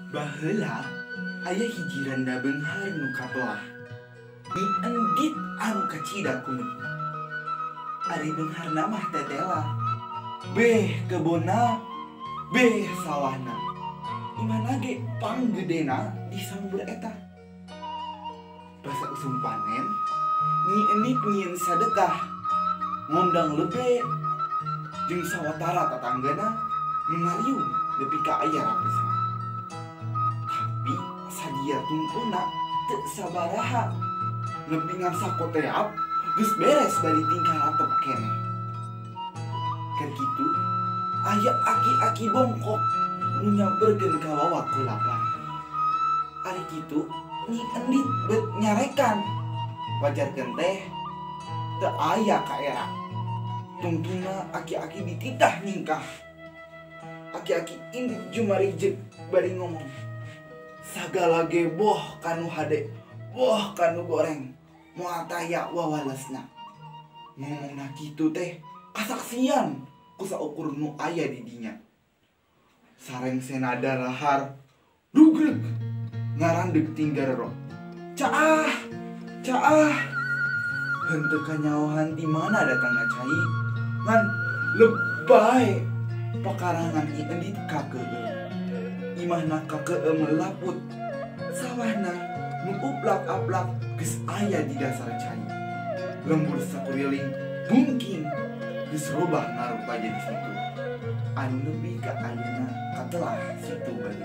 Baheula aya hiji randa beunghar nu kabelah. Ni endit anu kacida kumitna. Ari beungharna mah tetela. Beh kebonna, beh sawahna. Imana ge panggedena di sambur eta. Pas usum panen, Nyi endit nyieun sadekah. Ngondang lebe jeung sawatara tatanggana nu ngariung nepi ka aya rapisna. Tapi sadia tuntuna teu sabaraha. Nepi ngan sakoteap geus beres bari tingkah ratep keneh. Keur kitu aya aki-aki bongkok nu nyamperkeun ka wawa ku lapar. Ari kitu Nyi endit beut nyarekan. Wajarkeun teh teu aya ka era. Tungtuna aki-aki dititah ningkah. Aki-aki indit jumarijeg bari ngomong. Sagala ge boh kanu hade, boh kanu goreng, moal taya wawalesna. Ngomongna kitu teh kasaksian ku saukur nu aya di dinya. Sareng senada lahar rugreg ngarandeg tinggarero. Caah, caah. Henteu kanyaohan di mana datangna cai. Ngan lebay pakarangan Nyi endit kakeueum. Imahna kakeueum melaput. Sawahna nu uplak-aplak geus aya di dasar cai. Lembur sakuriling mungkin geus robah ngarupa jadi situ. Anu nepi ka ayeuna katelah situ bae.